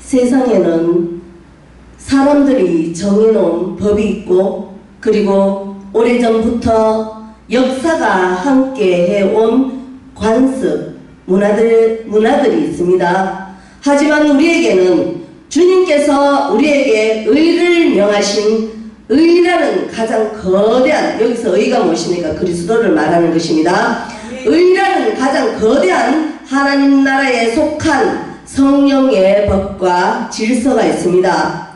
세상에는 사람들이 정해놓은 법이 있고, 그리고 오래전부터 역사가 함께 해온 관습, 문화들이 있습니다. 하지만 우리에게는 주님께서 우리에게 의를 명하신 의라는 가장 거대한, 여기서 의가 무엇입니까? 그리스도를 말하는 것입니다. 의라는 가장 거대한 하나님 나라에 속한 성령의 법과 질서가 있습니다.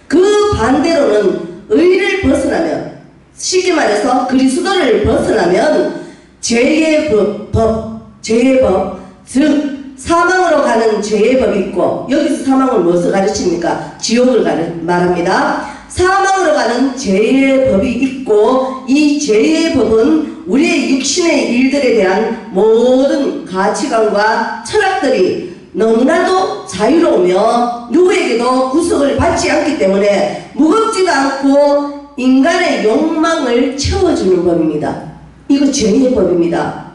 그 반대로는 의를 벗어나면, 쉽게 말해서 그리스도를 벗어나면 죄의 법, 즉 사망으로 가는 죄의 법이 있고, 여기서 사망은 무엇을 가르칩니까? 지옥을 말합니다. 사망으로 가는 죄의 법이 있고, 이 죄의 법은 우리의 육신의 일들에 대한 모든 가치관과 철학들이 너무나도 자유로우며 누구에게도 구속을 받지 않기 때문에 무겁지도 않고 인간의 욕망을 채워주는 법입니다. 이거 죄의 법입니다.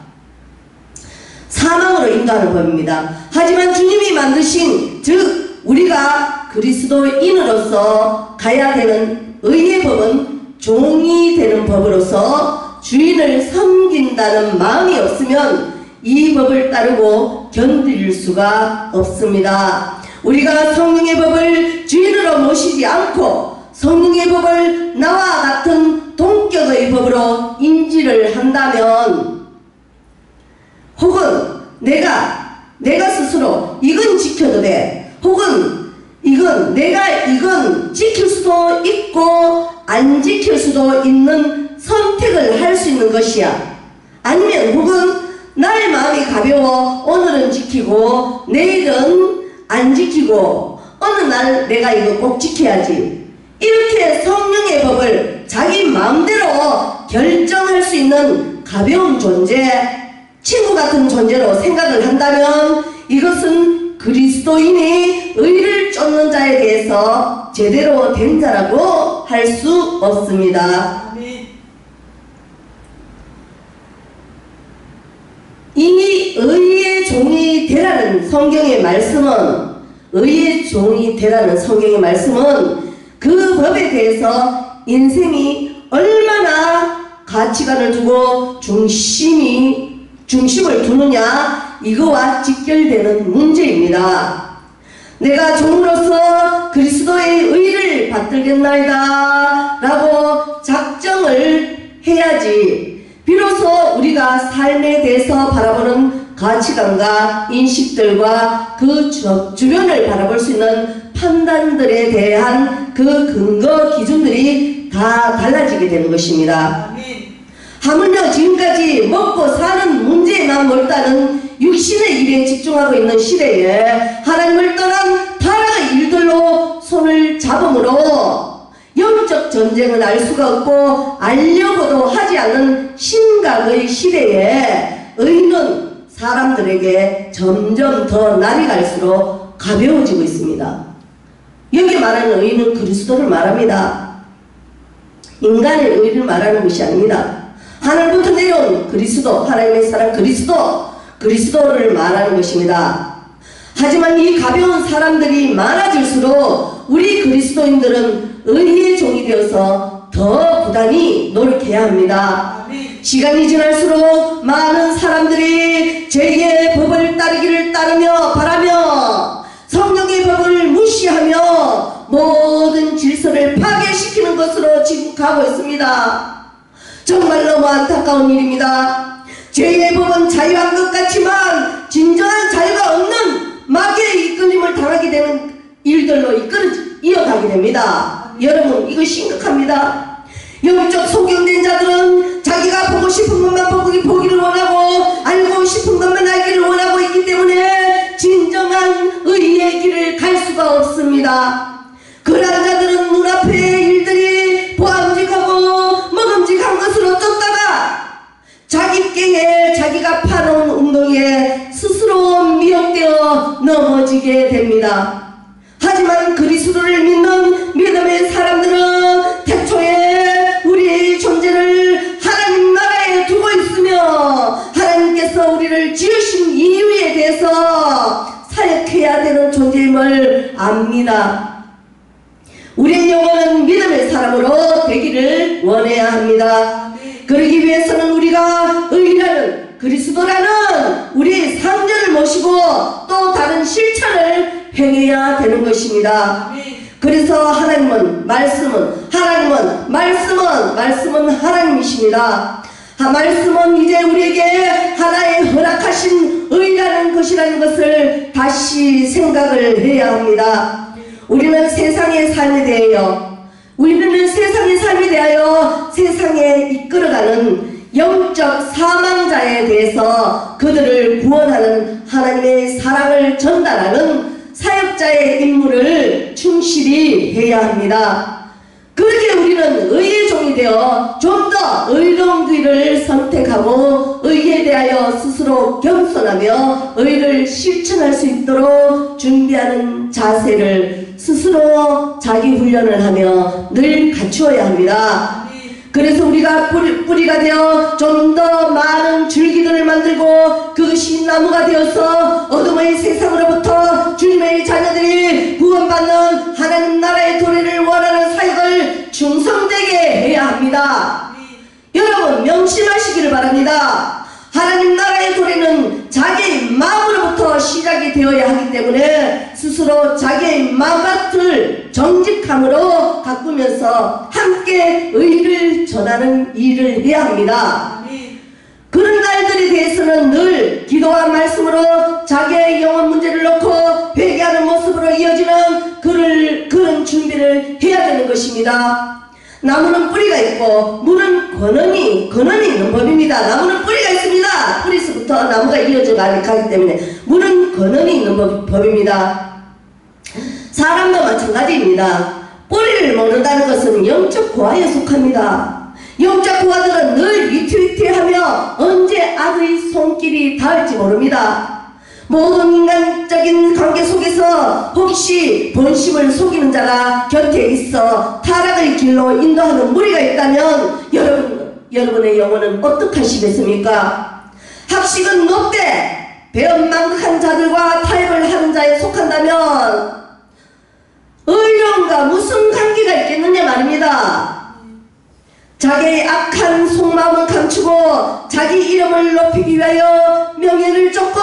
사망으로 인도하는 법입니다. 하지만 주님이 만드신, 즉 우리가 그리스도인으로서 가야 되는 의의 법은 종이 되는 법으로서 주인을 섬긴다는 마음이 없으면 이 법을 따르고 견딜 수가 없습니다. 우리가 성령의 법을 주인으로 모시지 않고 성령의 법을 나와 같은 동격의 법으로 인지를 한다면, 혹은 내가 스스로 이건 지켜도 돼, 혹은 이건 지킬 수도 있고 안 지킬 수도 있는 선택을 할 수 있는 것이야. 아니면 혹은 나의 마음이 가벼워 오늘은 지키고 내일은 안 지키고 어느 날 내가 이거 꼭 지켜야지, 이렇게 성령의 법을 자기 마음대로 결정할 수 있는 가벼운 존재, 친구 같은 존재로 생각을 한다면 이것은 그리스도인이 의를 쫓는 자에 대해서 제대로 된 자라고 할 수 없습니다. 이 의의 종이 되라는 성경의 말씀은, 의의 종이 되라는 성경의 말씀은 그 법에 대해서 인생이 얼마나 가치관을 두고 중심을 두느냐, 이거와 직결되는 문제입니다. 내가 종으로서 그리스도의 의를 받들겠나이다 라고 작정을 해야지 비로소 우리가 삶에 대해서 바라보는 가치관과 인식들과 그 주변을 바라볼 수 있는 판단들에 대한 그 근거 기준들이 다 달라지게 되는 것입니다. 하물며 지금까지 먹고 사는 문제에만 몰두하는 육신의 일에 집중하고 있는 시대에 하나님을 떠난 타락의 일들로 손을 잡음으로 영적 전쟁은 알 수가 없고 알려고도 하지 않는 심각의 시대에 의는 사람들에게 점점 더 날이 갈수록 가벼워지고 있습니다. 여기 말하는 의는 그리스도를 말합니다. 인간의 의를 말하는 것이 아닙니다. 하늘부터 내려온 그리스도, 하나님의 사랑 그리스도를 말하는 것입니다. 하지만 이 가벼운 사람들이 많아질수록 우리 그리스도인들은 의의 종이 되어서 더 부단히 노력해야 합니다. 시간이 지날수록 많은 사람들이 죄의 법을 따르기를 바라며 성령의 법을 무시하며 모든 질서를 파괴시키는 것으로 지금 가고 있습니다. 정말 너무 안타까운 일입니다. 죄의 법은 자유한 것 같지만 진정한 자유가 없는 마귀의 이끌림을 당하게 되는 일들로 이어가게 됩니다. 여러분, 이거 심각합니다. 영적 소경된 자들은 자기가 보고 싶은 것만 보기를 원하고 알고 싶은 것만 알기를 원하고 있기 때문에 진정한 의의 길을 갈 수가 없습니다. 그러한 자들은 눈앞의 일들이 보암직하고 먹음직한 것으로 쫓다가 자기 깽에 자기가 파놓은 웅덩이에 스스로 미혹되어 넘어지게 됩니다. 하지만 그리스도를 믿는 믿음의 사람들은 태초에 우리의 존재를 하나님 나라에 두고 있으며 하나님께서 우리를 지으신 이유에 대해서 사역해야 되는 존재임을 것을 압니다. 우리의 영혼은 믿음의 사람으로 되기를 원해야 합니다. 그러기 위해서는 우리가 의라는 그리스도라는 우리의 상전을 모시고 또 다른 실천을 행해야 되는 것입니다. 그래서 하나님은 말씀은 하나님이십니다. 말씀은 이제 우리에게 하나의 허락하신 의라는 것이라는 것을 다시 생각을 해야 합니다. 우리는 세상의 삶에 대하여 세상에 이끌어가는 영적 사망자에 대해서 그들을 구원하는 하나님의 사랑을 전달하는 사역자의 임무를 충실히 해야 합니다. 그렇게 우리는 의의 종이 되어 좀 더 의로운 길을 선택하고 의에 대하여 스스로 겸손하며 의를 실천할 수 있도록 준비하는 자세를 스스로 자기 훈련을 하며 늘 갖추어야 합니다. 그래서 우리가 뿌리가 되어 좀 더 많은 줄기들을 만들고 그것이 나무가 되어서 어둠의 세상으로부터 주님의 자녀들이 구원받는 하나님 나라의 도래를 원하는 사역을 충성되게 해야 합니다. 여러분 명심하시기를 바랍니다. 하나님 나라의 도래는 자기의 마음으로부터 시작이 되어야 하기 때문에 스스로 자기의 마음밭을 정직함으로 가꾸면서 함께 의를 전하는 일을 해야 합니다. 그런 날들에 대해서는 늘 기도와 말씀으로 자기의 영혼 문제를 놓고 회개하는 모습으로 이어지는 그런 준비를 해야 되는 것입니다. 나무는 뿌리가 있고 물은 근원이 있는 법입니다. 나무는 뿌리가 있습니다. 뿌리서부터 나무가 이어져 가기 때문에 물은 근원이 있는 법입니다. 사람도 마찬가지입니다. 뿌리를 먹는다는 것은 영적 고아에 속합니다. 영적 고아들은 늘 위태위태하며 언제 악의 손길이 닿을지 모릅니다. 모든 인간적인 관계 속에서 혹시 본심을 속이는 자가 곁에 있어 타락의 길로 인도하는 무리가 있다면 여러분의 영혼은 어떡하시겠습니까? 학식은 높되 배은망덕한 자들과 타협을 하는 자에 속한다면 의로움과 무슨 관계가 있겠느냐 말입니다. 자기의 악한 속마음은 감추고 자기 이름을 높이기 위하여 명예를 쫓고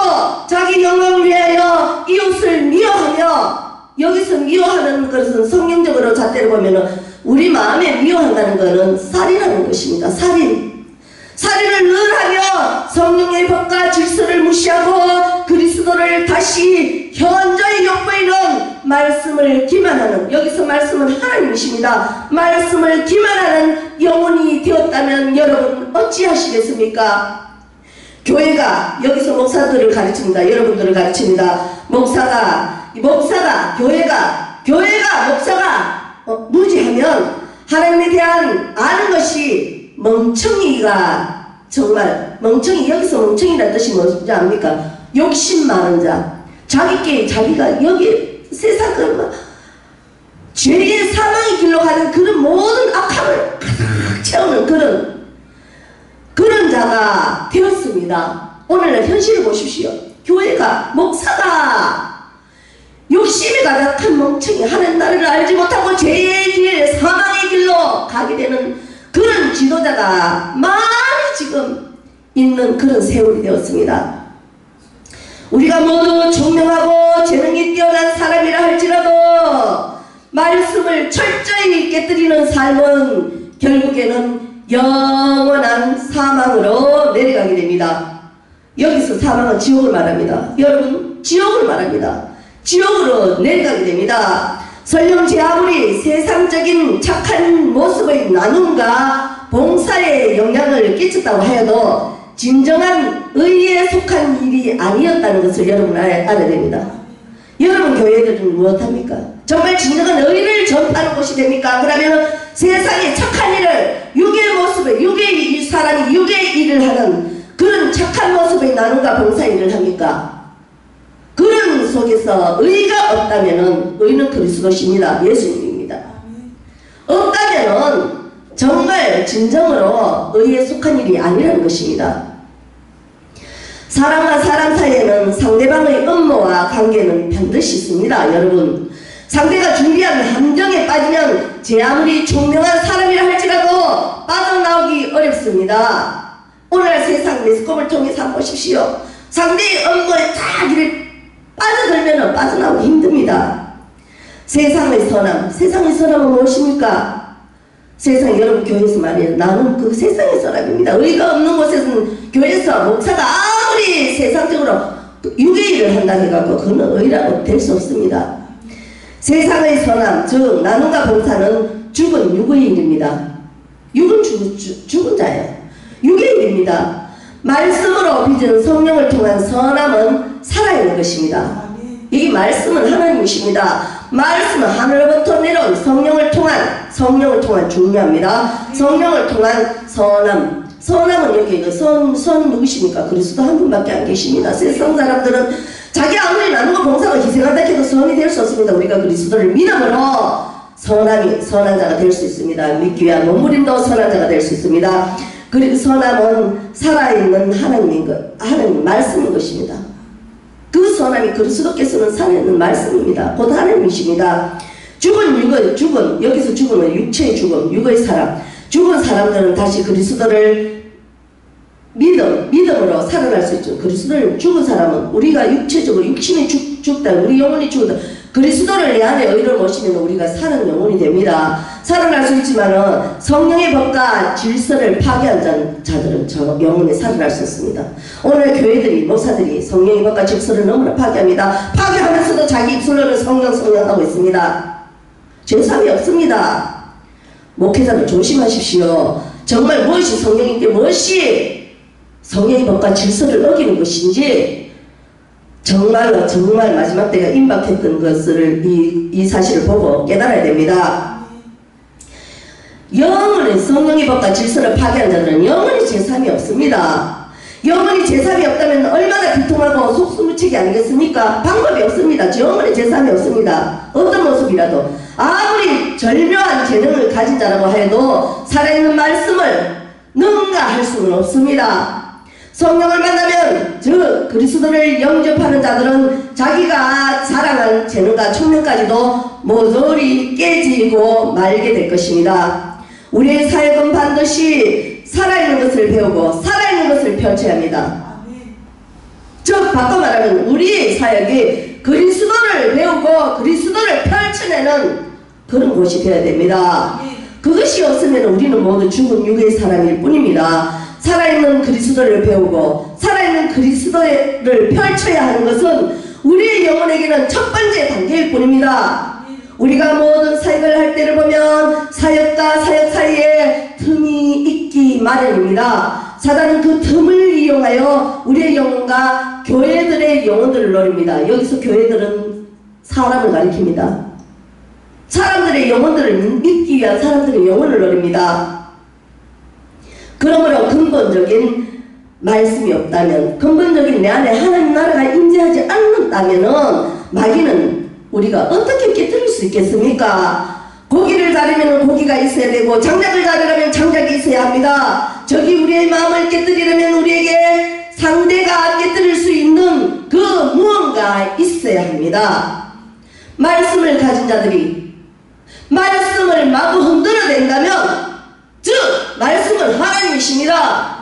자기 영광을 위하여 이웃을 미워하며, 여기서 미워하는 것은 성경적으로 잣대로 보면 우리 마음에 미워한다는 것은 살인하는 것입니다. 살인을 늘 하며 성령의 법과 질서를 무시하고 그리스도를 다시 현저히 욕보이는 말씀을 기만하는, 여기서 말씀은 하나님이십니다. 말씀을 기만하는 영혼이 되었다면 여러분 어찌하시겠습니까? 교회가, 여기서 목사들을 가르칩니다. 여러분들을 가르칩니다. 목사가 무지하면 하나님에 대한 아는 것이 멍청이가, 정말 멍청이, 여기서 멍청이라는 뜻이 뭔지 압니까? 욕심 많은 자, 자기가 여기 세상 죄의 사망의 길로 가는 그런 모든 악함을 가득 채우는 그런 자가 되었습니다. 오늘날 현실을 보십시오. 교회가, 목사가 욕심이 가득한 멍청이, 하나님 나라를 알지 못하고 죄의 길, 사망의 길로 가게 되는 그런 지도자가 많이 지금 있는 그런 세월이 되었습니다. 우리가 모두 총명하고 재능이 뛰어난 사람이라 할지라도 말씀을 철저히 깨뜨리는 삶은 결국에는 영원한 사망으로 내려가게 됩니다. 여기서 사망은 지옥을 말합니다. 여러분, 지옥을 말합니다. 지옥으로 내려가게 됩니다. 설령 제 아무리 세상적인 착한 모습의 나눔과 봉사에 영향을 끼쳤다고 해도 진정한 의에 속한 일이 아니었다는 것을 여러분 알아야 됩니다. 여러분 교회들은 무엇합니까? 정말 진정한 의를 전파하는 곳이 됩니까? 그러면 세상의 착한 일을, 육의 모습에, 사람이 육의 일을 하는 그런 착한 모습의 나눔과 봉사 일을 합니까? 그런 속에서 의가 없다면은, 의는 그리스도십니다. 예수님입니다. 없다면은 정말 진정으로 의에 속한 일이 아니라는 것입니다. 사람과 사람 사이에는 상대방의 업무와 관계는 반드시 있습니다. 여러분, 상대가 준비한 함정에 빠지면 제 아무리 총명한 사람이라 할지라도 빠져나오기 어렵습니다. 오늘날 세상 매스컴을 통해서 한번 보십시오. 상대의 업무에 딱 이렇게 빠져들면 빠져나오기 힘듭니다. 세상의 선함은 무엇입니까? 세상 여러분 교회에서 말이에요. 나는 그 세상의 사람입니다. 의가 없는 곳에서는 교회에서 목사가 아무리 세상적으로 유괴일을 한다 해갖고 그는 의라고 될 수 없습니다. 세상의 선함, 즉 나눔과 봉사는 죽은 유괴일입니다. 육은 죽은 자예요. 유괴일입니다. 말씀으로 빚은 성령을 통한 선함은 살아있는 것입니다. 이 말씀은 하나님이십니다. 말씀은 하늘로부터 내려온 성령을 통한 중요합니다. 성령을 통한 선함은 여기 선 누구십니까? 그리스도 한 분밖에 안 계십니다. 세상 사람들은 자기 아무리 나누고 봉사가 희생한다 해도 선이 될 수 없습니다. 우리가 그리스도를 믿음으로 선한 자가 될 수 있습니다. 믿기 위한 몸부림도 선한 자가 될 수 있습니다. 그리고 선함은 살아있는 하나님 말씀인 것입니다. 그 선함이 그리스도께서는 살아있는 말씀입니다. 곧 하나님이십니다. 여기서 죽음은 육체의 죽음, 육의 사람. 죽은 사람들은 다시 그리스도를 믿음으로 살아날 수 있죠. 그리스도를 죽은 사람은 우리가 육체적으로 육신이 죽다, 우리 영혼이 죽다. 그리스도를 내 안에 의를 모시면 우리가 사는 영혼이 됩니다. 살아날 수 있지만은 성령의 법과 질서를 파괴한 자들은 저 영혼에 살아날 수 없습니다. 오늘 교회들이, 목사들이 성령의 법과 질서를 너무나 파괴합니다. 파괴하면서도 자기 입술로는 성령 하고 있습니다. 죄삼이 없습니다. 목회자들 조심하십시오. 정말 무엇이 성령인지, 무엇이 성령의 법과 질서를 어기는 것인지 정말 마지막 때가 임박했던 것을 이 사실을 보고 깨달아야 됩니다. 영원히 성령의 법과 질서를 파괴한 자들은 영원히 제삼이 없습니다. 영원히 제삼이 없다면 얼마나 비통하고 속수무책이 아니겠습니까? 방법이 없습니다. 영원히 제삼이 없습니다. 어떤 모습이라도 아무리 절묘한 재능을 가진 자라고 해도 살아있는 말씀을 능가할 수는 없습니다. 성령을 만나면 즉 그리스도를 영접하는 자들은 자기가 자랑한 재능과 총명까지도 모조리 깨지고 말게 될 것입니다. 우리의 사역은 반드시 살아있는 것을 배우고 살아있는 것을 펼쳐야 합니다. 즉 바꿔 말하면 우리의 사역이 그리스도를 배우고 그리스도를 펼쳐내는 그런 곳이 되어야 됩니다. 그것이 없으면 우리는 모두 죽은 육의 사람일 뿐입니다. 살아있는 그리스도를 배우고 살아있는 그리스도를 펼쳐야 하는 것은 우리의 영혼에게는 첫 번째 단계일 뿐입니다. 우리가 모든 사역을 할 때를 보면 사역과 사역 사이에 틈이 있기 마련입니다. 사단은 그 틈을 이용하여 우리의 영혼과 교회들의 영혼들을 노립니다. 여기서 교회들은 사람을 가리킵니다. 사람들의 영혼들을 믿기 위한 사람들의 영혼을 노립니다. 그러므로 근본적인 말씀이 없다면, 근본적인 내 안에 하나님 나라가 임재하지 않는다면은 마귀는 우리가 어떻게 깨뜨릴 수 있겠습니까? 고기를 자르면 고기가 있어야 되고 장작을 자르려면 장작이 있어야 합니다. 적이 우리의 마음을 깨뜨리려면 우리에게 상대가 깨뜨릴 수 있는 그 무언가 있어야 합니다. 말씀을 가진 자들이 말씀을 마구 흔들어댄다면 즉 말씀은 하나님이십니다.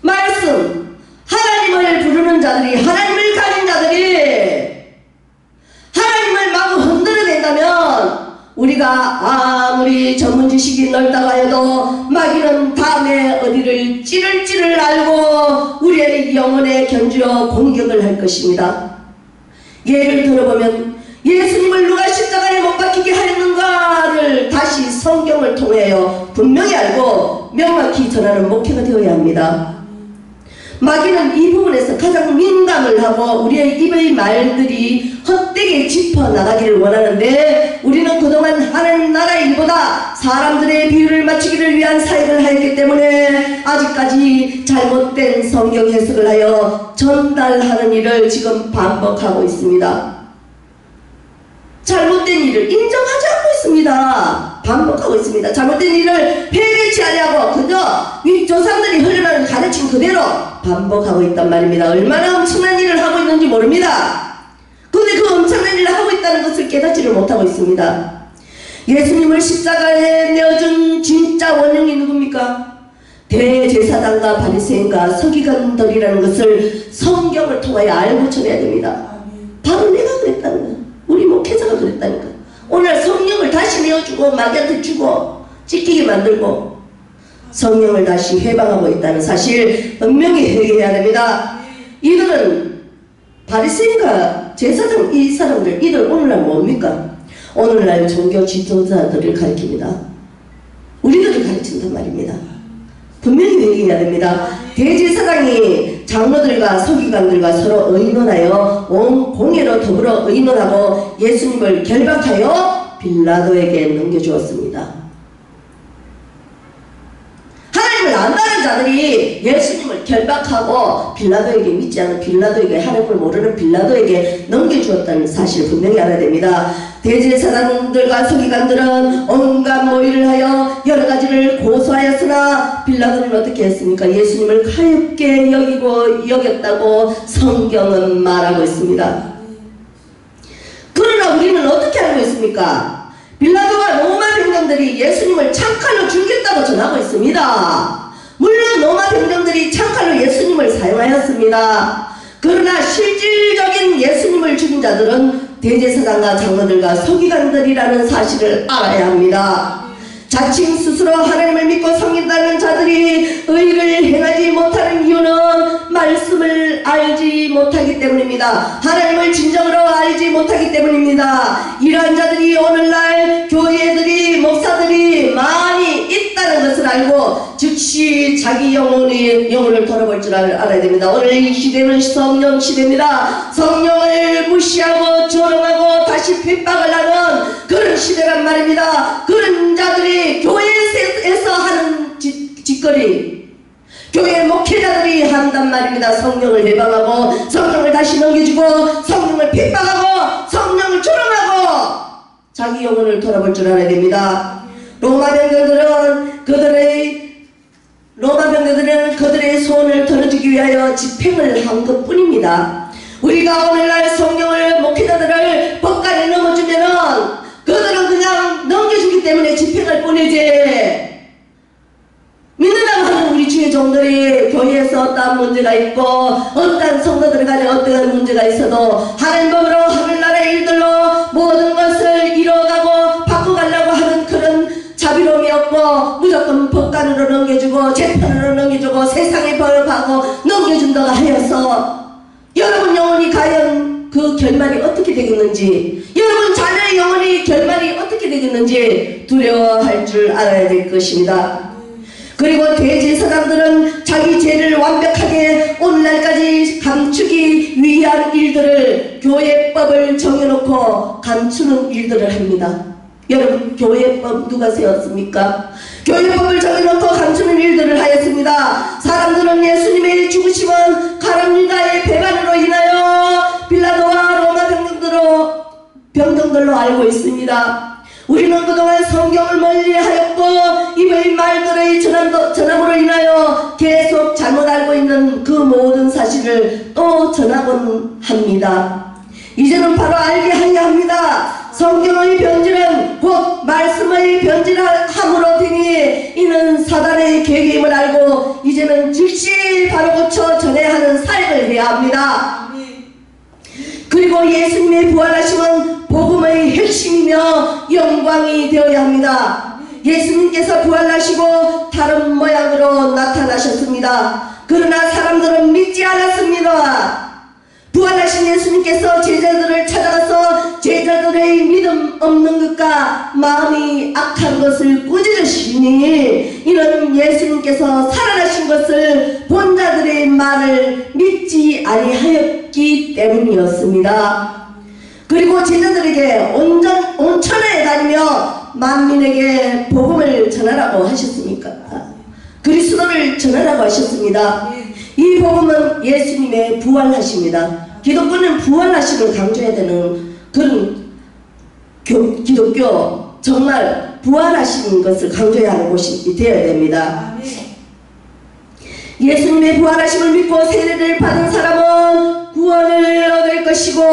말씀, 하나님을 부르는 자들이, 하나님을 가진 자들이 하나님을 마구 흔들어댄다면 우리가 아무리 전문 지식이 넓다고 해도 마귀는 다음에 어디를 찌를지를 알고 우리의 영혼에 견주어 공격을 할 것입니다. 예를 들어보면 예수님을 누가 십자가에 못 박히게 하였는가를 다시 성경을 통하여 분명히 알고 명확히 전하는 목회가 되어야 합니다. 마귀는 이 부분에서 가장 민감을 하고 우리의 입의 말들이 헛되게 짚어나가기를 원하는데 우리는 그동안 하나님 나라의 일보다 사람들의 비유를 맞추기를 위한 사역을 하였기 때문에 아직까지 잘못된 성경 해석을 하여 전달하는 일을 지금 반복하고 있습니다. 잘못된 일을 인정하지 않고 있습니다. 반복하고 있습니다. 잘못된 일을 회개치 아니하고 그저 윗조상들이 흘러나는 가르침 그대로 반복하고 있단 말입니다. 얼마나 엄청난 일을 하고 있는지 모릅니다. 그런데 그 엄청난 일을 하고 있다는 것을 깨닫지를 못하고 있습니다. 예수님을 십자가에 내어준 진짜 원흉이 누굽니까? 대제사장과 바리새인과 서기관들이라는 것을 성경을 통하여 알고 전해야 됩니다. 바로 내가 그랬다는 거야. 우리 목회자가 그랬다니까. 오늘 성령을 다시 내어주고 마귀한테 주고 찢기게 만들고 성령을 다시 해방하고 있다는 사실 분명히 회개해야 됩니다. 이들은 바리새인과 제사장 이 사람들 이들 오늘날 뭡니까? 오늘날 종교 지도자들을 가리킵니다. 우리들을 가르친단 말입니다. 분명히 회개해야 됩니다. 대제사장이 장로들과 서기관들과 서로 의논하여 온 공회로 더불어 의논하고 예수님을 결박하여 빌라도에게 넘겨주었습니다. 하나님을 안다는 자들이 예수님을 결박하고 빌라도에게 믿지 않은 빌라도에게 하나님을 모르는 빌라도에게 넘겨주었다는 사실을 분명히 알아야 됩니다. 대제사장들과 서기관들은 온갖 모의를 하여 여러 가지를 고소하였으나 빌라도는 어떻게 했습니까? 예수님을 가엾게 여겼다고 성경은 말하고 있습니다. 그러나 우리는 어떻게 알고 있습니까? 빌라도와 로마 병정들이 예수님을 창칼로 죽였다고 전하고 있습니다. 물론 로마 병정들이 창칼로 예수님을 사용하였습니다. 그러나 실질적인 예수님을 죽인 자들은 대제사장과 장로들과 서기관들이라는 사실을 알아야 합니다. 자칭 스스로 하나님을 믿고 섬긴다는 자들이 의를 행하지 못하는 이유는 말씀을 알지 못하기 때문입니다. 하나님을 진정으로 알지 못하기 때문입니다. 이러한 자들이 오늘날 교회들이 목사들이 많이 있다는 것을 알고 즉시 자기 영혼을 돌아볼 줄 알아야 됩니다. 오늘 이 시대는 성령 시대입니다. 성령을 무시하고 조롱하고 다시 핍박을 하는 그런 시대란 말입니다. 그런 자들이 교회에서 하는 짓거리 교회 목회자들이 한단 말입니다. 성령을 해방하고 성령을 다시 넘겨주고 성령을 핍박하고 성령을 조롱하고 자기 영혼을 돌아볼 줄 알아야 됩니다. 로마 병정들은 그들의 소원을 들어주기 위하여 집행을 한 것뿐입니다. 우리가 오늘날 성령을 목회자들을 법관에 넘어주면은 그들은 그냥 넘겨주기 때문에 집행할 뿐이지, 믿는다고 하는 우리 주의 종들이 교회에서 어떠한 문제가 있고 어떠한 성도들 간에 어떠한 문제가 있어도 하나님 법으로 하늘나라의 일들로 모든 것을 이뤄가고 바꿔가려고 하는 그런 자비로움이 없고 무조건 법관으로 넘겨주고 재판으로 넘겨주고 세상에 벌하고 넘겨준다고 하여서 여러분 영혼이 과연 그 결말이 어떻게 되겠는지, 여러분 자녀의 영혼이 결말이 어떻게 되겠는지 두려워할 줄 알아야 될 것입니다. 그리고 대제사장들은 자기 죄를 완벽하게 오늘날까지 감추기 위한 일들을 교회법을 정해놓고 감추는 일들을 합니다. 여러분 교회법 누가 세웠습니까? 교회법을 정해놓고 감추는 일들을 하였습니다. 사람들은 예수님의 죽으심은 가룟 유다의 배반으로 인하여 빌라도와 로마 병정들로 알고 있습니다. 우리는 그동안 성경을 멀리하였고 입의 말들의 전함으로 인하여 계속 잘못 알고 있는 그 모든 사실을 또 전하곤 합니다. 이제는 바로 알게 하여야 합니다. 성경의 변질은 곧 말씀의 변질함으로 되니 이는 사단의 계획임을 알고 이제는 즉시 바로 고쳐 전해야 하는 사역을 해야 합니다. 그리고 예수님의 부활하심은 복음의 핵심이며 영광이 되어야 합니다. 예수님께서 부활하시고 다른 모양으로 나타나셨습니다. 그러나 사람들은 믿지 않았습니다. 부활하신 예수님께서 제자들을 찾아가서 제자들의 믿음 없는 것과 마음이 악한 것을 꾸짖으시니 이는 예수님께서 살아나신 것을 본 자들의 말을 믿지 아니하였기 때문이었습니다. 그리고 제자들에게 온천에 다니며 만민에게 복음을 전하라고 하셨습니까? 그리스도를 전하라고 하셨습니다. 이 복음은 예수님의 부활하십니다. 기독교는 부활하심을 강조해야 되는 그런 기독교, 정말 부활하신 것을 강조해야 하는 곳이 되어야 됩니다. 예수님의 부활하심을 믿고 세례를 받은 사람은 구원을 얻을 것이고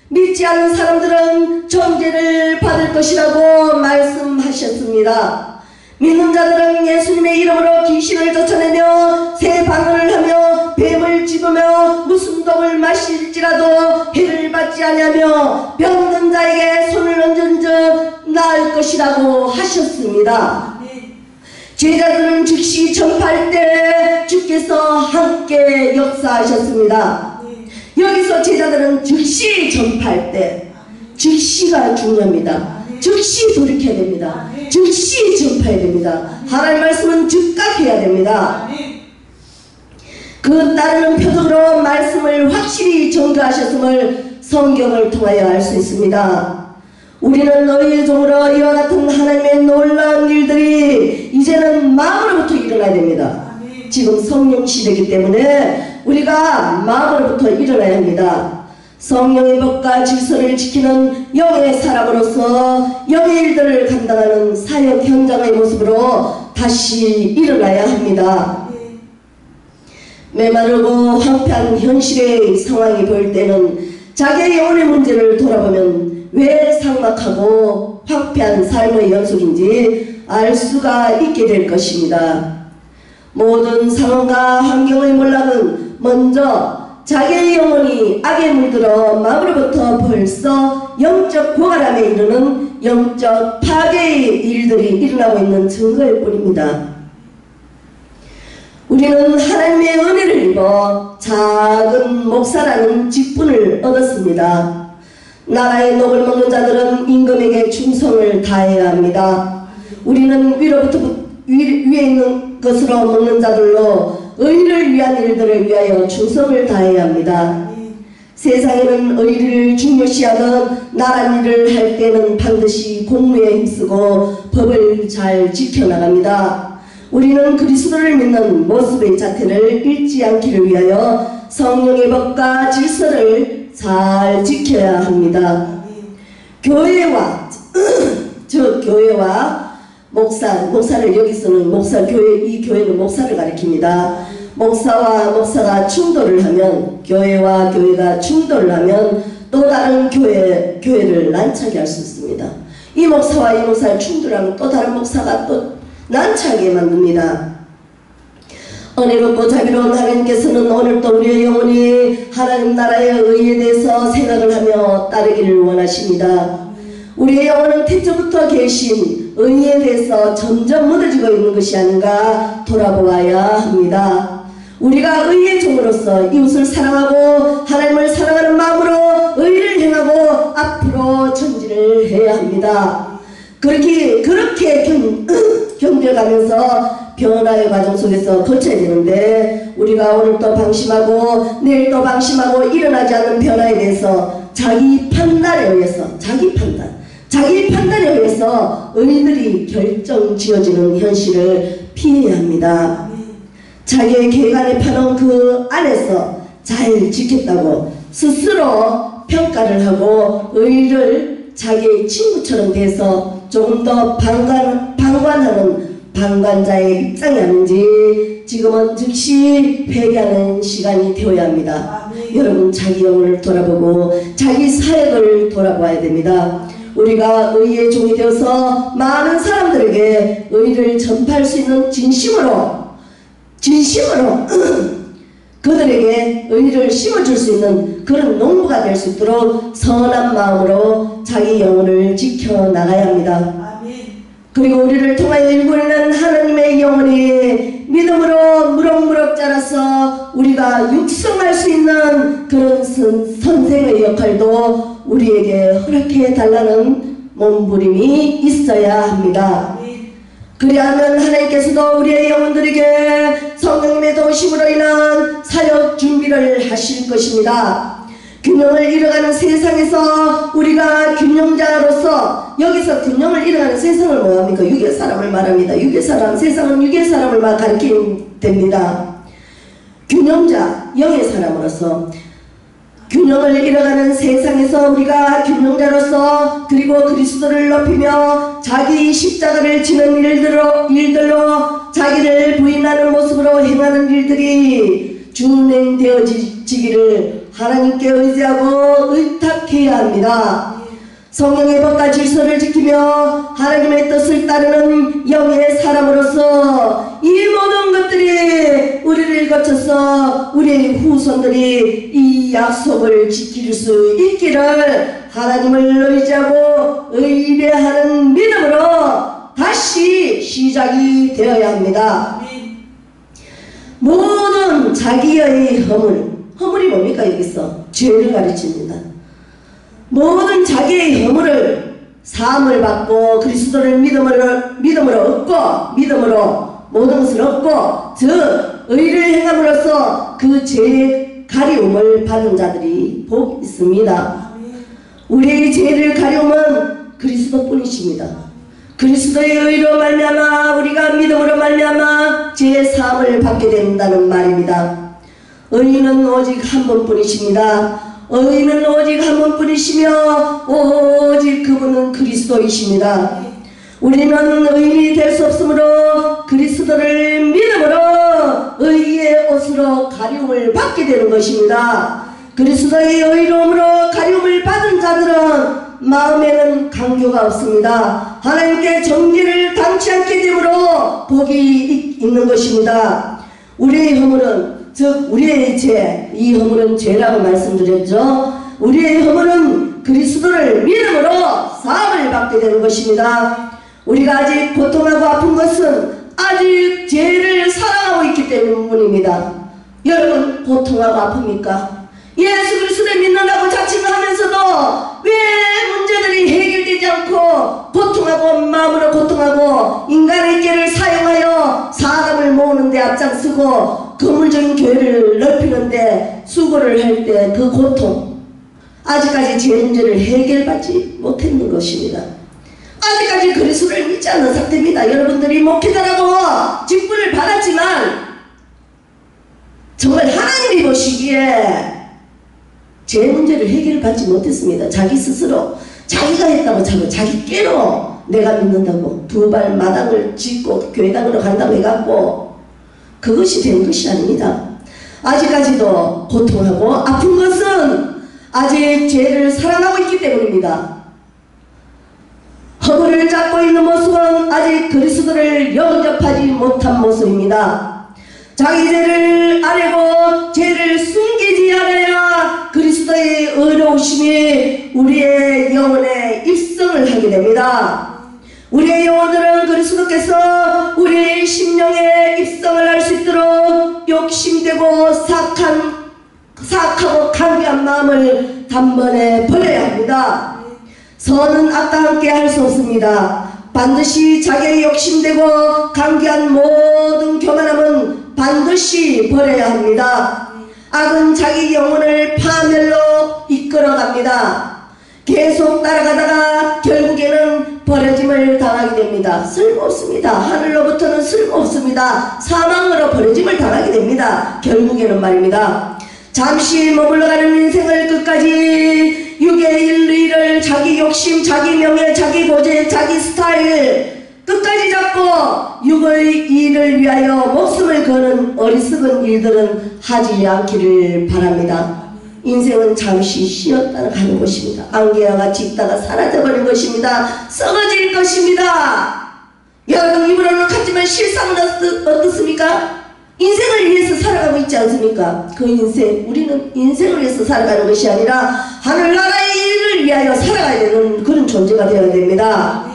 믿지 않는 사람들은 정죄를 받을 것이라고 말씀하셨습니다. 믿는 자들은 예수님의 이름으로 귀신을 쫓아내며 새 방언을 하며 뱀을 집으며 무슨 독을 마실지라도 해를 받지 아니하며 병든 자에게 손을 얹은 즉 나을 것이라고 하셨습니다. 제자들은 즉시 전파할 때 주께서 함께 역사하셨습니다. 여기서 제자들은 즉시 전파할 때, 즉시가 중요합니다. 즉시 돌이켜야 됩니다. 즉시 전파해야 됩니다. 하나님 말씀은 즉각 해야 됩니다. 그 따르는 표적으로 말씀을 확실히 전가하셨음을 성경을 통하여 알 수 있습니다. 우리는 너희의 종으로 이와 같은 하나님의 놀라운 일들이 이제는 마음으로부터 일어나야 됩니다. 지금 성령 시대이기 때문에 우리가 마음으로부터 일어나야 합니다. 성령의 법과 질서를 지키는 영의 사람으로서 영의 일들을 감당하는 사역 현장의 모습으로 다시 일어나야 합니다. 메마르고 황폐한 현실의 상황이 보일 때는 자기의 영혼의 문제를 돌아보면 왜 삭막하고 황폐한 삶의 연속인지 알 수가 있게 될 것입니다. 모든 상황과 환경의 몰락은 먼저 자기의 영혼이 악에 물들어 마음으로부터 벌써 영적 고갈함에 이르는 영적 파괴의 일들이 일어나고 있는 증거일 뿐입니다. 우리는 하나님의 은혜를 입어 작은 목사라는 직분을 얻었습니다. 나라의 녹을 먹는 자들은 임금에게 충성을 다해야 합니다. 우리는 위에 있는 것으로 먹는 자들로 의를 위한 일들을 위하여 충성을 다해야 합니다. 세상에는 의를 중요시하던 나라 일을 할 때는 반드시 공무에 힘쓰고 법을 잘 지켜나갑니다. 우리는 그리스도를 믿는 모습의 자태를 잃지 않기를 위하여 성령의 법과 질서를 잘 지켜야 합니다. 교회와 교회와 목사를 여기서는 이 교회는 목사를 가리킵니다. 목사가 충돌을 하면, 교회와 교회가 충돌을 하면 또 다른 교회를 난처하게 할 수 있습니다. 이 목사와 이 목사를 충돌하면 또 다른 목사가 또 난처하게 만듭니다. 은혜롭고 자비로운 하나님께서는 오늘도 우리의 영혼이 하나님 나라의 의에 대해서 생각을 하며 따르기를 원하십니다. 우리의 영혼은 태초부터 계신 의에 대해서 점점 무너지고 있는 것이 아닌가 돌아보아야 합니다. 우리가 의의 종으로서 이웃을 사랑하고 하나님을 사랑하는 마음으로 의를 행하고 앞으로 전진을 해야 합니다. 그렇게 견뎌가면서 변화의 과정 속에서 거쳐야 되는데, 우리가 오늘 또 방심하고 내일 또 방심하고 일어나지 않는 변화에 대해서 자기 판단에 의해서 의들이 결정지어지는 현실을 피해야 합니다. 자기의 계간에 파놓은 그 안에서 잘 지켰다고 스스로 평가를 하고 의를 자기의 친구처럼 돼서 조금 더 방관하는 방관자의 입장이 아닌지 지금은 즉시 회개하는 시간이 되어야 합니다. 여러분, 자기 영혼을 돌아보고 자기 사역을 돌아봐야 됩니다. 우리가 의의 종이 되어서 많은 사람들에게 의를 전파할 수 있는 진심으로 그들에게 의를 심어줄 수 있는 그런 농부가 될 수 있도록 선한 마음으로 자기 영혼을 지켜나가야 합니다. 그리고 우리를 통하여 일고 있는 하나님의 영혼이 믿음으로 무럭무럭 자라서 우리가 육성할 수 있는 그런 선생의 역할도 우리에게 허락해 달라는 몸부림이 있어야 합니다. 그리하면 하나님께서도 우리의 영혼들에게 성령님의 도우심으로 인한 사역 준비를 하실 것입니다. 균형을 잃어가는 세상에서 우리가 균형자로서, 여기서 균형을 잃어가는 세상을 뭐합니까? 육의 사람을 말합니다. 세상은 육의 사람을 가리키면 됩니다. 균형자, 영의 사람으로서 균형을 잃어가는 세상에서 우리가 균형자로서 그리고 그리스도를 높이며 자기 십자가를 지는 일들로 자기를 부인하는 모습으로 행하는 일들이 준행되어지기를 하나님께 의지하고 의탁해야 합니다. 성령의 법과 질서를 지키며 하나님의 뜻을 따르는 영의 사람으로서 이 모든 것들이 우리를 거쳐서 우리의 후손들이 이 약속을 지킬 수 있기를 하나님을 의지하고 의뢰하는 믿음으로 다시 시작이 되어야 합니다. 모든 자기의 허물이 뭡니까? 여기서 죄를 가르칩니다. 모든 자기의 허물을 사함을 받고 그리스도를 믿음으로 얻고 믿음으로 모든 것을 얻고 즉 의를 행함으로써 그 죄의 가리움을 받는 자들이 복 있습니다. 우리의 죄를 가리움은 그리스도뿐이십니다. 그리스도의 의로 말미암아 우리가 믿음으로 말미암아 죄의 사함을 받게 된다는 말입니다. 의인은 오직 한 분뿐이십니다. 의인은 오직 한 분뿐이시며 오직 그분은 그리스도이십니다. 우리는 의인이 될 수 없으므로 그리스도를 믿음으로 의의 옷으로 가리움을 받게 되는 것입니다. 그리스도의 의로움으로 가리움을 받은 자들은 마음에는 강교가 없습니다. 하나님께 정죄를 당치 않게 되므로 복이 있는 것입니다. 우리의 허물은 즉 우리의 죄, 이 허물은 죄라고 말씀드렸죠. 우리의 허물은 그리스도를 믿음으로 사함을 받게 되는 것입니다. 우리가 아직 고통하고 아픈 것은 아직 죄를 사랑하고 있기 때문입니다. 여러분 고통하고 아픕니까? 예수 그리스도를 믿는다고 자칭하면서도 왜 문제들이 해결되지 않고 고통하고 마음으로 고통하고 인간의 죄를 사용하여 사람을 모으는 데 앞장서고 거물적인 교회를 넓히는데 수고를 할 때 그 고통 아직까지 죄 문제를 해결받지 못했는 것입니다. 아직까지 그리스도를 믿지 않는 상태입니다. 여러분들이 목회자라고 직분을 받았지만 정말 하나님이 보시기에 죄 문제를 해결받지 못했습니다. 자기 스스로 자기가 했다고 자기 깨로 내가 믿는다고 두 발 마당을 짚고 교회당으로 간다고 해갖고 그것이 된 것이 아닙니다. 아직까지도 고통하고 아픈 것은 아직 죄를 사랑하고 있기 때문입니다. 허물을 잡고 있는 모습은 아직 그리스도를 영접하지 못한 모습입니다. 자기 죄를 아뢰고 죄를 숨기지 않아야 그리스도의 의로우심이 우리의 영혼에 입성을 하게 됩니다. 우리의 영혼들은 그리스도께서 우리의 심령에 입성을 할 수 있도록 욕심되고 사악하고 강비한 마음을 단번에 버려야 합니다. 선은 악과 함께 할 수 없습니다. 반드시 자기의 욕심되고 강기한 모든 교만함은 반드시 버려야 합니다. 악은 자기 영혼을 파멸로 이끌어갑니다. 계속 따라가다가 결국에는 버려짐을 당하게 됩니다. 쓸모없습니다. 하늘로부터는 쓸모없습니다. 사망으로 버려짐을 당하게 됩니다. 결국에는 말입니다. 잠시 머물러가는 인생을 끝까지 육의 일을 자기 욕심, 자기 명예, 자기 고제, 자기 스타일 끝까지 잡고 육의 일을 위하여 목숨을 거는 어리석은 일들은 하지 않기를 바랍니다. 인생은 잠시 쉬었다가 가는 것입니다. 안개와 같이 있다가 사라져버린 것입니다. 썩어질 것입니다. 여러분 입으로는 같지만 실상은 어떻습니까? 인생을 위해서 살아가고 있지 않습니까? 그 인생, 우리는 인생을 위해서 살아가는 것이 아니라 하늘나라의 일을 위하여 살아가야 되는 그런 존재가 되어야 됩니다.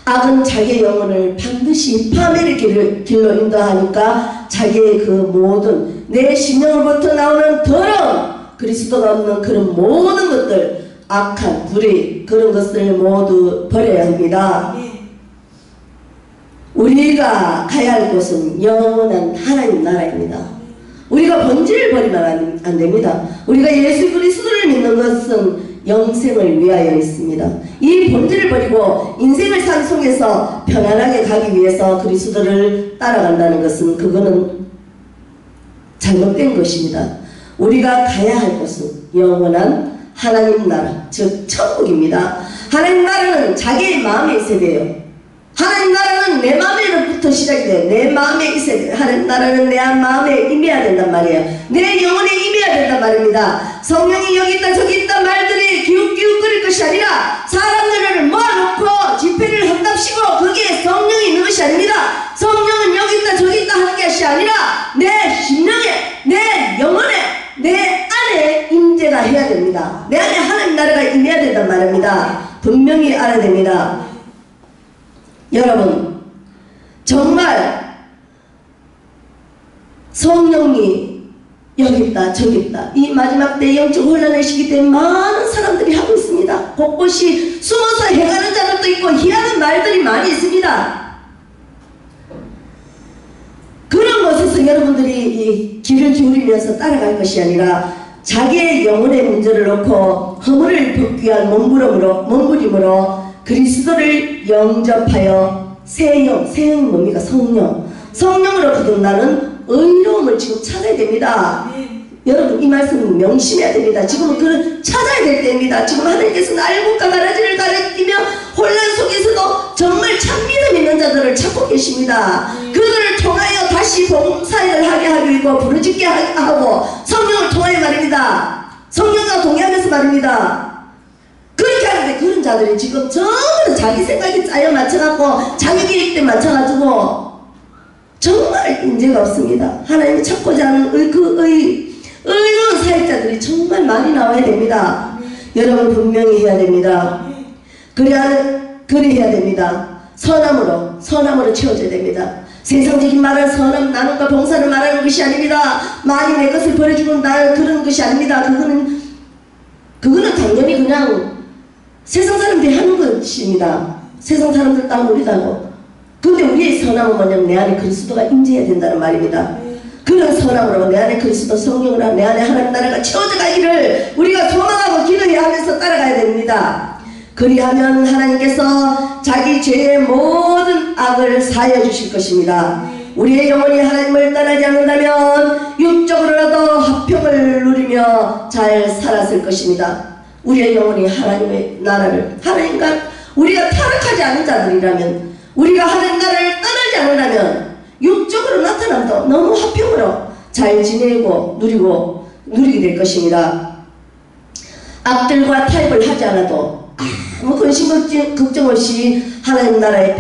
악은 자기의 영혼을 반드시 파멸의 길로 인도하니까 자기의 그 모든 내 심령으로부터 나오는 더러운 그리스도가 없는 그런 모든 것들, 악한 불의 그런 것을 모두 버려야 합니다. 우리가 가야 할 곳은 영원한 하나님 나라입니다. 우리가 본질을 버리면 안 됩니다. 우리가 예수 그리스도를 믿는 것은 영생을 위하여 있습니다. 이 본질을 버리고 인생을 산속에서 편안하게 가기 위해서 그리스도를 따라간다는 것은 그거는 잘못된 것입니다. 우리가 가야 할 곳은 영원한 하나님 나라, 즉 천국입니다. 하나님 나라는 자기의 마음에 있어야 돼요. 하나님 나라는 내 마음에부터 시작이 돼요. 내 마음에 있어야 돼요. 하나님 나라는 내 마음에 임해야 된단 말이에요. 내 영혼에 임해야 된단 말입니다. 성령이 여기 있다 저기 있다 말들이 기웃기웃거릴 것이 아니라 사람들을 모아놓고 집회를 한답시고 거기에 성령이 있는 것이 아닙니다. 성령은 여기 있다 저기 있다 하는 것이 아니라 내 심령에, 내 영혼에, 내 안에 임재가 해야 됩니다. 내 안에 하나님 나라가 임해야 된단 말입니다. 분명히 알아야 됩니다. 여러분, 정말 성령이 여기 있다 저기 있다, 이 마지막 때 영적 혼란의 시기 때 많은 사람들이 하고 있습니다. 곳곳이 숨어서 해가는 자들도 있고 희한한 말들이 많이 있습니다. 그런 곳에서 여러분들이 이 귀를 기울이면서 따라갈 것이 아니라 자기의 영혼의 문제를 놓고 허물을 벗기 위한 몸부림으로 그리스도를 영접하여 새영이 뭡니까? 성령으로 거듭나는 의로움을 지금 찾아야 됩니다. 여러분, 이 말씀은 명심해야 됩니다. 지금은 그걸 찾아야 될 때입니다. 지금 하나님께서는 알곡과 가라지를 가리키며 혼란 속에서도 정말 참 믿음 있는 자들을 찾고 계십니다. 그들을 통하여 다시 복음 사역을 하게 하고 부르짖게 하고 성령을 통하여 말입니다. 성령과 동의하면서 말입니다. 그렇게 하는데 그런 자들이 지금 전부 자기 생각에 짜여 맞춰갖고 자기 계획대 맞춰가지고 정말 인재가 없습니다. 하나님이 찾고자 하는 의로운 사역자들이 정말 많이 나와야 됩니다. 여러분, 분명히 해야 됩니다. 그래야 됩니다. 선함으로 채워져야 됩니다. 세상적인 말을 선함, 나눔과 봉사를 말하는 것이 아닙니다. 많이 내 것을 버려주는 그런 것이 아닙니다. 그거는 당연히 그냥 세상 사람들이 하는 것입니다. 세상 사람들 다 우리다고. 근데 우리의 선함은 뭐냐면 내 안에 그리스도가 임재해야 된다는 말입니다. 그런 선함으로 내 안에 그리스도 성령으로 내 안에 하나님 나라가 채워져 가기를 우리가 소망하고 기도해야 하면서 따라가야 됩니다. 그리하면 하나님께서 자기 죄의 모든 악을 사하여 주실 것입니다. 우리의 영혼이 하나님을 떠나지 않는다면 육적으로라도 화평을 누리며 잘 살았을 것입니다. 우리의 영혼이 하나님의 나라를, 하나님과 우리가 타락하지 않은 자들이라면, 우리가 하나님 나라를 떠나지 않는다면 육적으로 나타남도 너무 화평으로 잘 지내고 누리게 될 것입니다. 악들과 타협을 하지 않아도 아무 근심 걱정 없이 하나님 나라의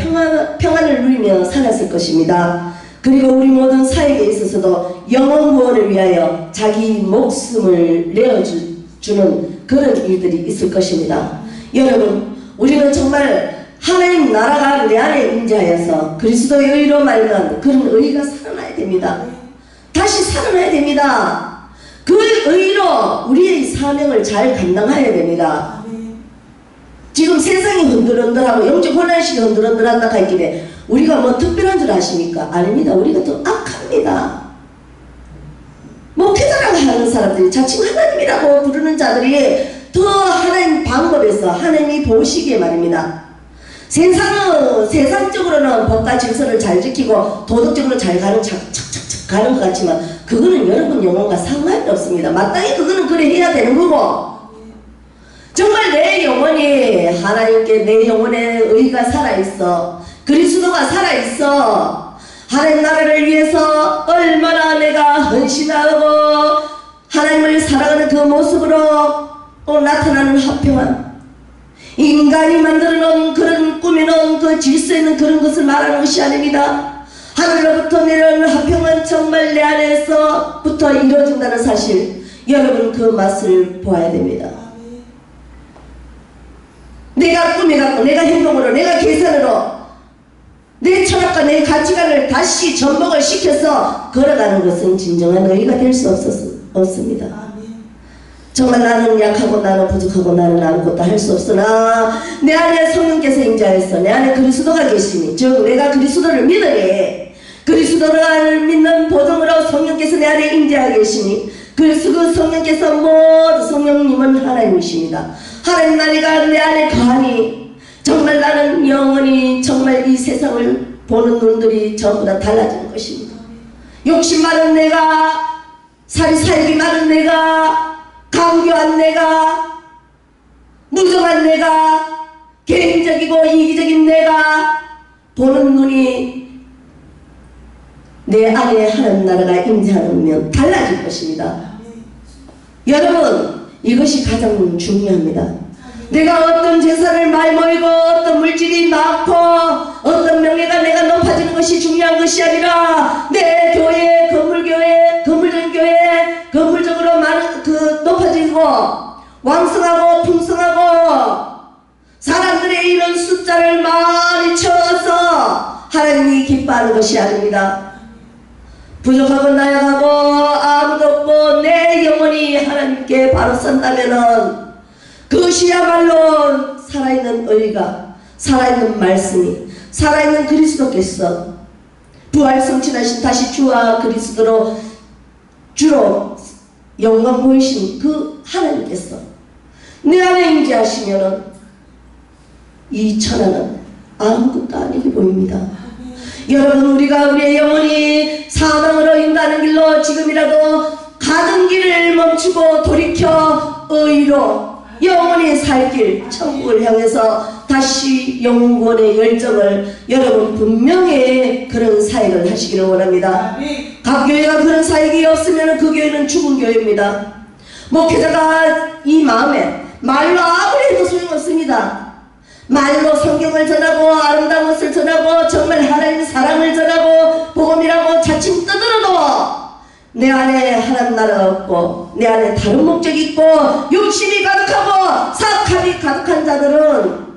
평안을 누리며 살았을 것입니다. 그리고 우리 모든 사역에 있어서도 영혼 구원을 위하여 자기 목숨을 내어주는 그런 일들이 있을 것입니다. 여러분, 우리는 정말 하나님 나라가 내 안에 임재하여서 그리스도의 의로 말미암은 그런 의가 살아나야 됩니다. 다시 살아나야 됩니다. 그 의로 우리의 사명을 잘 감당해야 됩니다. 지금 세상이 흔들흔들하고 영적 혼란식이 흔들흔들한다 하길래 우리가 뭐 특별한 줄 아십니까? 아닙니다. 우리가 더 악합니다. 목회자라고 하는 사람들이 자칭 하나님이라고 부르는 자들이 더 하나님 방법에서 하나님이 보시기에 말입니다. 세상적으로는 법과 질서를 잘 지키고 도덕적으로 잘 가는 착착착착 가는 것 같지만 그거는 여러분 영혼과 상관이 없습니다. 마땅히 그거는 그래 해야 되는 거고, 정말 내 영혼이 하나님께 내 영혼의 의가 살아있어, 그리스도가 살아있어, 하나님 나라를 위해서 얼마나 내가 헌신하고 하나님을 살아가는 그 모습으로 또 나타나는 화평함, 인간이 만들어놓은 그런 꾸며놓은 그 질서 있는 그런 것을 말하는 것이 아닙니다. 하늘로부터 내려오는 화평은 정말 내 안에서부터 이루어진다는 사실, 여러분 그 맛을 보아야 됩니다. 내가 꾸며갖고 내가 행동으로 내가 계산으로 내 철학과 내 가치관을 다시 전복을 시켜서 걸어가는 것은 진정한 의가 될 수 없습니다. 정말 나는 약하고 나는 부족하고 나는 아무것도 할 수 없으나 내 안에 성령께서 임재하여서 내 안에 그리스도가 계시니, 즉 내가 그리스도를 믿으니 그리스도를 믿는 보증으로 성령께서 내 안에 임재하고 계시니, 그 성령께서 모두 성령님은 하나님이십니다. 하나님 나라가 내 안에 거하니 정말 나는 영원히 정말 이 세상을 보는 눈들이 전부 다 달라지는 것입니다. 욕심 많은 내가 사리사욕이 많은 내가, 강교한 내가, 무정한 내가, 개인적이고 이기적인 내가, 보는 눈이 내 안에 하나님 나라가 임재하면 달라질 것입니다. 여러분, 이것이 가장 중요합니다. 내가 어떤 재산을 많이 모이고 어떤 물질이 많고 어떤 명예가 내가 높아지는 것이 중요한 것이 아니라 내 교회, 건물적인 교회, 건물적으로 많은 높아지고 왕성하고 풍성하고 사람들의 이런 숫자를 많이 채워서 하나님이 기뻐하는 것이 아닙니다. 부족하고 나약하고 아무도 없고 내 영혼이 하나님께 바로 선다면은 그것이야말로 살아있는 의가, 살아있는 말씀이, 살아있는 그리스도께서 부활성취하신 다시 주와 그리스도로 주로 영광 보이신 그 하나님께서 내 안에 임재하시면은 이 천하는 아무것도 아니게 보입니다. 여러분, 우리가 우리의 영혼이 사망으로 인도하는 길로 지금이라도 가는 길을 멈추고 돌이켜 의로 영원히 살 길 천국을 향해서 다시 영원의 열정을 여러분 분명히 그런 사역을 하시기를 원합니다. 각 교회가 그런 사역이 없으면 그 교회는 죽은 교회입니다. 목회자가 이 마음에 말로 아무리 해도 소용없습니다. 말로 성경을 전하고 아름다운 것을 전하고 정말 하나님의 사랑을 전하고 복음이라고 자칭 떠들어도 내 안에 하나님 나라가 없고 내 안에 다른 목적이 있고 욕심이 가득하고 사악함이 가득한 자들은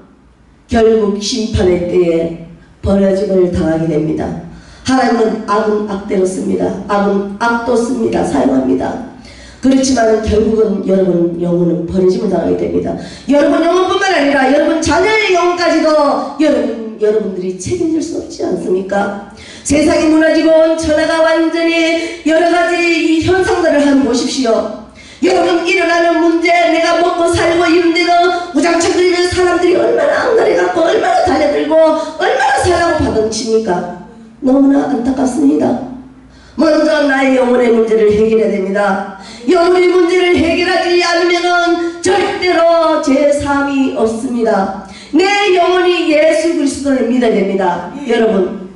결국 심판의 때에 버려짐을 당하게 됩니다. 하나님은 악은 악대로 씁니다. 악은 악도 씁니다. 사용합니다. 그렇지만 결국은 여러분 영혼은 버려짐을 당하게 됩니다. 여러분 영혼뿐만 아니라 여러분 자녀의 영혼까지도 여러분들이 책임질 수 없지 않습니까? 세상이 무너지고 천하가 완전히 여러가지 이 현상들을 한번 보십시오. 여러분 일어나는 문제, 내가 먹고 살고 이런데도 우장창거리는 사람들이 얼마나 악랄해갖고 얼마나 달려들고 얼마나 살라고 받아칩니까? 너무나 안타깝습니다. 먼저 나의 영혼의 문제를 해결해야 됩니다. 영혼의 문제를 해결하지 않으면 절대로 제 삶이 없습니다. 내 영혼이 예수 그리스도를 믿어야 됩니다. 여러분,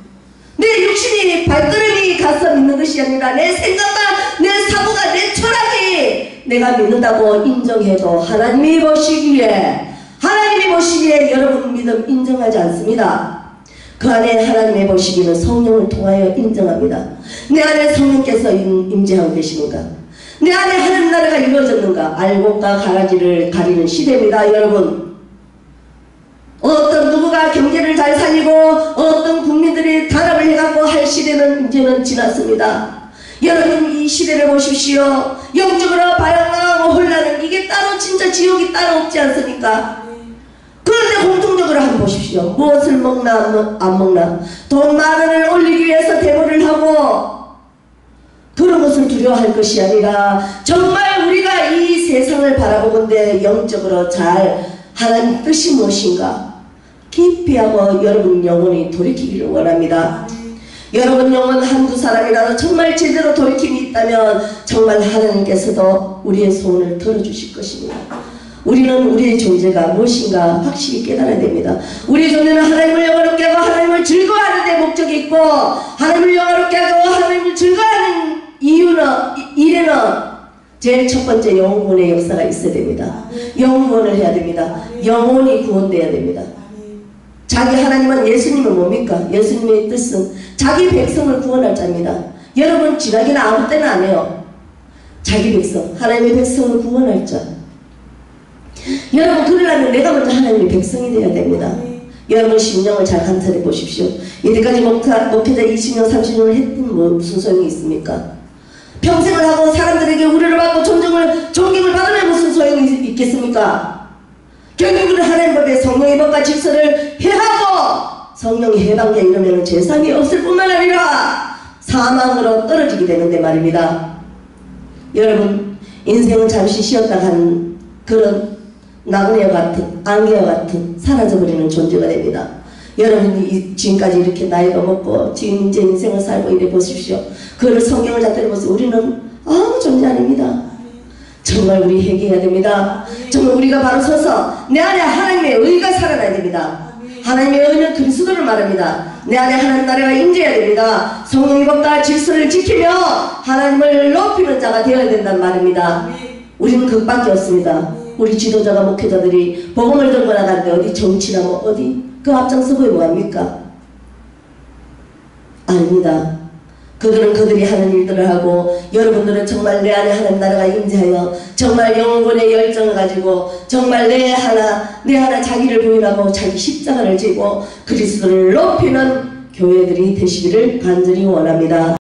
내 육신이 발걸음이 가서 믿는 것이 아니라 내 생각과 내 사고가 내 철학이 내가 믿는다고 인정해도 하나님이 보시기에 여러분 믿음 인정하지 않습니다. 그 안에 하나님의 보시기는 성령을 통하여 인정합니다. 내 안에 성령께서 임재하고 계십니까? 내 안에 하나님 나라가 이루어졌는가? 알곡과 가라지를 가리는 시대입니다. 여러분, 어떤 누구가 경제를 잘 살리고 어떤 국민들이 단합을 해갖고 할 시대는 이제는 지났습니다. 여러분 이 시대를 보십시오. 영적으로 발양하고 혼란은 이게 따로 진짜 지옥이 따로 없지 않습니까? 그런데 공통적으로 한번 보십시오. 무엇을 먹나 안 먹나, 돈 많은을 올리기 위해서 대모를 하고 그런 것을 두려워할 것이 아니라 정말 우리가 이 세상을 바라보건대 영적으로 잘 하나님 뜻이 무엇인가 깊이 하고 여러분 영혼이 돌이키기를 원합니다. 여러분 영혼 한두 사람이라도 정말 제대로 돌이킴이 있다면 정말 하나님께서도 우리의 소원을 들어주실 것입니다. 우리는 우리의 존재가 무엇인가 확실히 깨달아야 됩니다. 우리의 존재는 하나님을 영화롭게 하고 하나님을 즐거워하는 데 목적이 있고, 하나님을 영화롭게 하고 하나님을 즐거워하는 일에는 제일 첫 번째 영혼의 역사가 있어야 됩니다. 영혼을 해야 됩니다. 영혼이 구원되어야 됩니다. 자기 하나님은 예수님은 뭡니까? 예수님의 뜻은 자기 백성을 구원할 자입니다. 여러분 지나기는 아무 때나 안 해요. 자기 백성, 하나님의 백성을 구원할 자. 여러분 그러려면 내가 먼저 하나님의 백성이 되어야 됩니다. 여러분 심령을 잘 관찰해 보십시오. 이때까지 목회자 20년 30년을 했던 무슨 소용이 있습니까? 평생을 하고 사람들에게 우려를 받고 존경을 받으면 무슨 소용이 있겠습니까? 결국은 하나님 법에 성령의 법과 질서를 해하고 성령이 해방되어 이러면 죄사함이 없을 뿐만 아니라 사망으로 떨어지게 되는데 말입니다. 여러분 인생은 잠시 쉬었다 간 그런 나그네와 같은 안개와 같은 사라져버리는 존재가 됩니다. 여러분이 지금까지 이렇게 나이가 먹고 지금 이제 인생을 살고 이래 보십시오. 그걸 성경을 다 때려보세요. 우리는 아무 존재 아닙니다. 정말 우리 회개해야 됩니다. 정말 우리가 바로 서서 내 안에 하나님의 의가 살아나야 됩니다. 하나님의 의는 그리스도를 말합니다. 내 안에 하나님 나라가 임재해야 됩니다. 성령의 법과 질서를 지키며 하나님을 높이는 자가 되어야 된다는 말입니다. 우리는 그것밖에 없습니다. 우리 지도자가 목회자들이 복음을 들고 나가는데 어디 정치나 뭐 어디 그 앞장서고 뭐합니까? 아닙니다. 그들은 그들이 하는 일들을 하고 여러분들은 정말 내 안에 하나님 나라가 임재하여 정말 영혼의 열정을 가지고 정말 내 하나 자기를 부인하고 자기 십자가를 지고 그리스도를 높이는 교회들이 되시기를 간절히 원합니다.